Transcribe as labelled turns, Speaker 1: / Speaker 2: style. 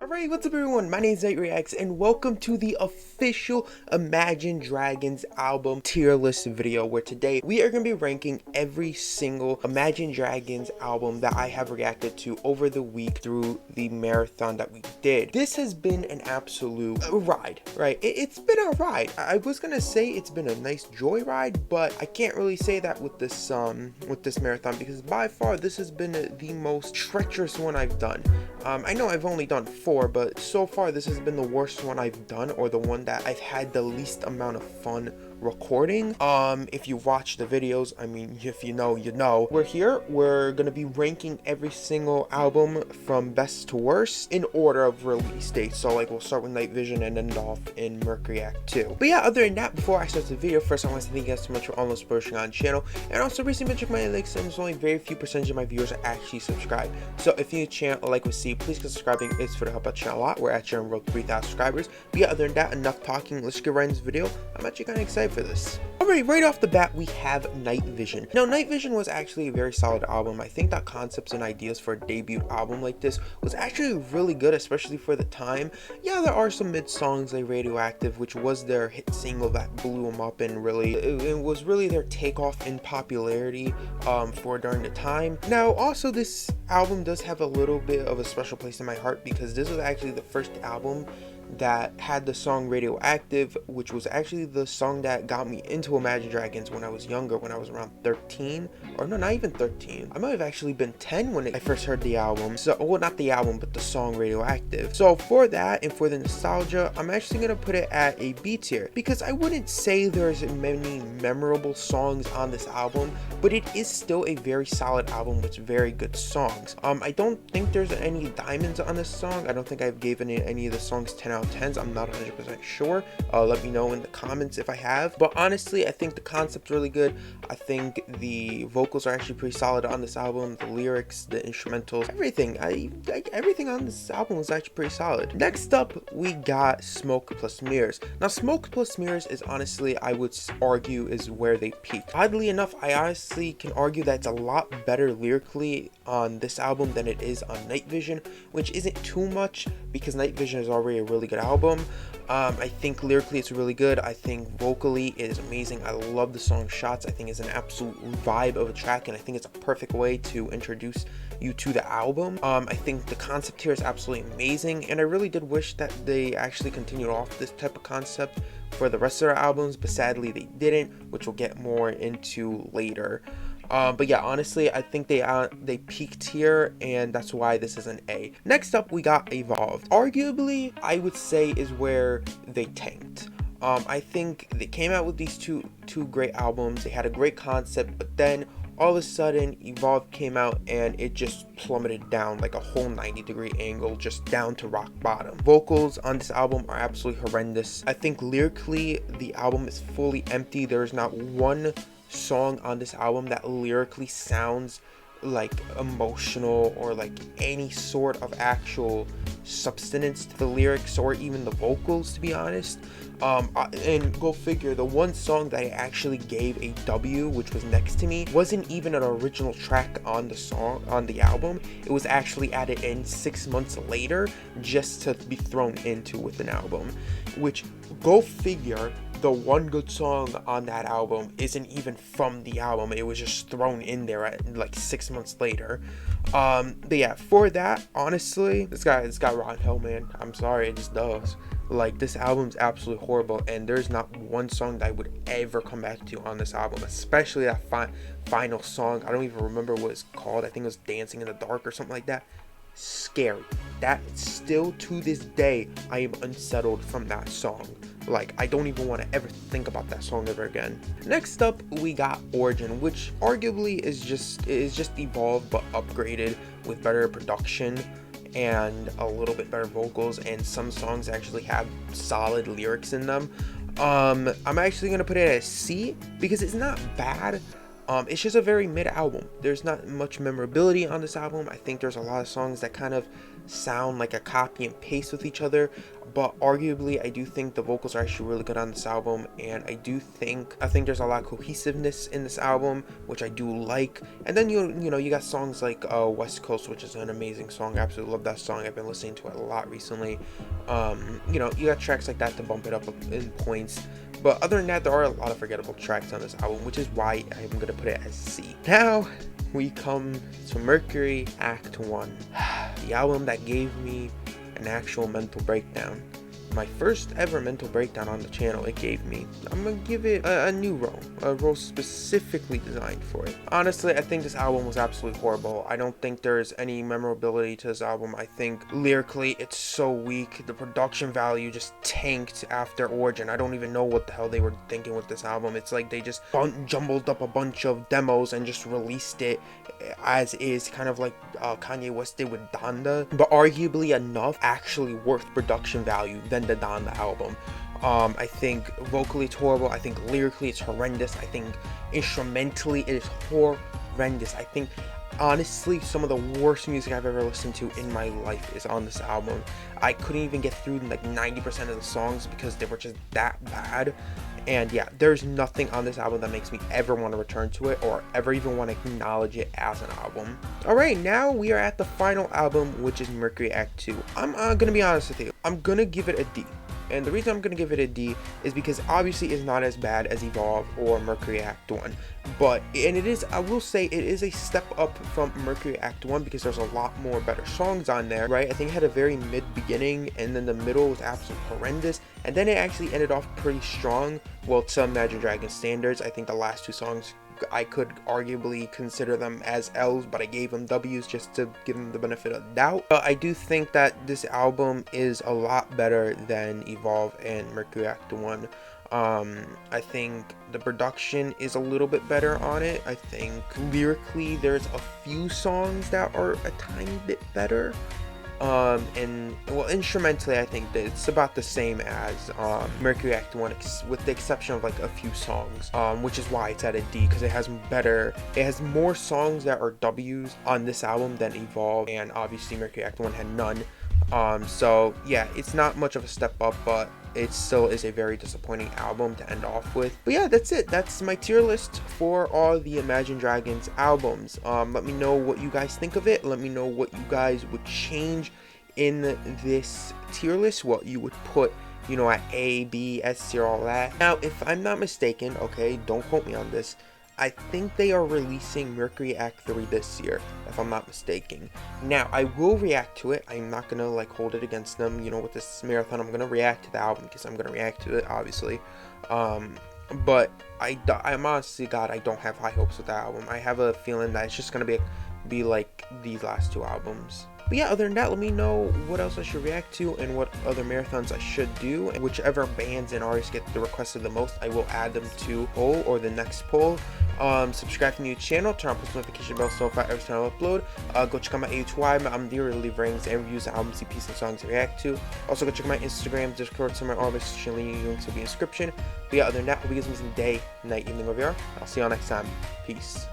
Speaker 1: Alright, what's up everyone? My name is Mercury Act and welcome to the official Imagine Dragons album tier list video, where today we are going to be ranking every single Imagine Dragons album that I have reacted to over the week through the marathon that we did. This has been an absolute ride, right? It's been a ride. I was going to say it's been a nice joyride, but I can't really say that with this marathon, because by far this has been the most treacherous one I've done. I know I've only done 4, but so far this has been the worst one I've done, or the one that I've had the least amount of fun recording. If you watch the videos, I mean, if you know, you know. We're gonna be ranking every single album from best to worst in order of release date. So like, we'll start with Night Vision and end off in Mercury Act 2. But yeah, other than that, before I start the video, first I want to thank you guys so much for almost supporting on the channel, and also recently been checking my likes, and there's only very few percentage of my viewers are actually subscribed. So if you're channel like we see, please consider subscribing. It's for to help out the channel a lot. We're actually on road 3,000 subscribers. But yeah, other than that, enough talking. Let's get right into this video. I'm actually kind of excited for this. Alright, right off the bat, we have Night Vision. Now, Night Vision was actually a very solid album. I think that concepts and ideas for a debut album like this was actually really good, especially for the time. Yeah, there are some mid songs like Radioactive, which was their hit single that blew them up, and really, it was really their takeoff in popularity for during the time. Now, also, this album does have a little bit of a special place in my heart, because this was actually the first album that had the song Radioactive, which was actually the song that got me into Imagine Dragons when I was younger, when I was around 13, or no, not even 13. I might have actually been 10 when I first heard the album. So, well, not the album, but the song Radioactive. So for that, and for the nostalgia, I'm actually gonna put it at a B tier, because I wouldn't say there's many memorable songs on this album, but it is still a very solid album with very good songs. I don't think there's any diamonds on this song. I don't think I've given any of the songs 10 out of 10s. I'm not 100% sure. Let me know in the comments if I have. But honestly, I think the concept's really good. I think the vocals are actually pretty solid on this album. The lyrics, the instrumentals, everything. Everything on this album was actually pretty solid. Next up, we got Smoke Plus Mirrors. Now, Smoke Plus Mirrors is honestly, I would argue, is where they peaked. Oddly enough, I honestly can argue that it's a lot better lyrically on this album than it is on Night Vision, which isn't too much, because Night Vision is already a really good album. I think lyrically it's really good. I think vocally it is amazing. I love the song Shots. I think it's an absolute vibe of a track, and I think it's a perfect way to introduce you to the album. I think the concept here is absolutely amazing, and I really did wish that they actually continued off this type of concept for the rest of their albums, but sadly they didn't, which we'll get more into later. But yeah, honestly, I think they peaked here, and that's why this is an A. Next up, we got Evolved. Arguably, I would say is where they tanked. I think they came out with these two great albums. They had a great concept, but then all of a sudden Evolved came out and it just plummeted down like a whole 90-degree angle, just down to rock bottom. Vocals on this album are absolutely horrendous. I think lyrically the album is fully empty. There is not one song on this album that lyrically sounds like emotional or like any sort of actual substance to the lyrics or even the vocals, to be honest. And go figure, the one song that I actually gave a W, which was Next to Me, wasn't even an original track on the album. It was actually added in 6 months later just to be thrown into with an album, which, go figure, the one good song on that album isn't even from the album. It was just thrown in there at like 6 months later. But yeah, for that, honestly, this guy rotten hell, man. I'm sorry, it just does. Like, this album's absolutely horrible, and there's not one song that I would ever come back to on this album, especially that final song. I don't even remember what it's called. I think it was Dancing in the Dark or something like that. Scary. That still to this day, I am unsettled from that song. Like, I don't even want to ever think about that song ever again. Next up, we got Origin, which arguably is just Evolved but upgraded with better production and a little bit better vocals, and some songs actually have solid lyrics in them. I'm actually gonna put it at a C, because it's not bad. It's just a very mid album. There's not much memorability on this album. I think there's a lot of songs that kind of sound like a copy and paste with each other, but arguably I do think the vocals are actually really good on this album, and I think there's a lot of cohesiveness in this album, which I do like. And then you know you got songs like West Coast, which is an amazing song. I absolutely love that song. I've been listening to it a lot recently. You know, you got tracks like that to bump it up in points. But other than that, there are a lot of forgettable tracks on this album, which is why I'm going to put it as C. Now we come to Mercury Act 1, the album that gave me an actual mental breakdown. My first ever mental breakdown on the channel it gave me. I'm gonna give it a new role, a role specifically designed for it. Honestly, I think this album was absolutely horrible. I don't think there's any memorability to this album. I think lyrically it's so weak. The production value just tanked after Origin. I don't even know what the hell they were thinking with this album. It's like they just jumbled up a bunch of demos and just released it as is, kind of like Kanye West did with Donda, but arguably enough actually worth production value than the Donda album. I think vocally it's horrible. I think lyrically it's horrendous. I think instrumentally it is horrendous. I think honestly some of the worst music I've ever listened to in my life is on this album. I couldn't even get through like 90% of the songs because they were just that bad. And yeah, there's nothing on this album that makes me ever want to return to it or ever even want to acknowledge it as an album. Alright, now we are at the final album, which is Mercury Act 2. I'm gonna be honest with you. I'm gonna give it a D. And the reason I'm going to give it a D is because obviously it's not as bad as Evolve or Mercury Act 1. But, and it is, I will say, it is a step up from Mercury Act 1 because there's a lot more better songs on there, right? I think it had a very mid beginning, and then the middle was absolutely horrendous. And then it actually ended off pretty strong. Well, to Imagine Dragons standards, I think the last two songs I could arguably consider them as L's, but I gave them W's just to give them the benefit of the doubt. But I do think that this album is a lot better than Evolve and Mercury Act 1. I think the production is a little bit better on it. I think lyrically there's a few songs that are a tiny bit better. And well, instrumentally I think that it's about the same as Mercury Act 1 with the exception of like a few songs, which is why it's at a D, because it has more songs that are W's on this album than Evolve, and obviously Mercury Act 1 had none. So yeah, it's not much of a step up, but it still is a very disappointing album to end off with. But yeah, that's it. That's my tier list for all the Imagine Dragons albums. Let me know what you guys think of it. Let me know what you guys would change in this tier list, what you would put, you know, at A, B, S tier, all that. Now, if I'm not mistaken, okay, don't quote me on this, I think they are releasing Mercury Act 3 this year, if I'm not mistaken. Now, I will react to it. I'm not going to, like, hold it against them. You know, with this marathon, I'm going to react to the album because I'm going to react to it, obviously. But I'm honestly, God, I don't have high hopes with that album. I have a feeling that it's just going to be like these last two albums. But yeah, other than that, let me know what else I should react to and what other marathons I should do. And whichever bands and artists get the requested the most, I will add them to poll or the next poll. Subscribe to the new channel, turn on post notification bell so far every time I upload. Go check out my AHY, I'm there to leave ratings and reviews of albums, EPs, and songs I react to. Also go check out my Instagram, Discord, some of my all my social links will be in the description. But yeah, other than that, hope you guys have an amazing day, night, evening, wherever you are. I'll see y'all next time. Peace.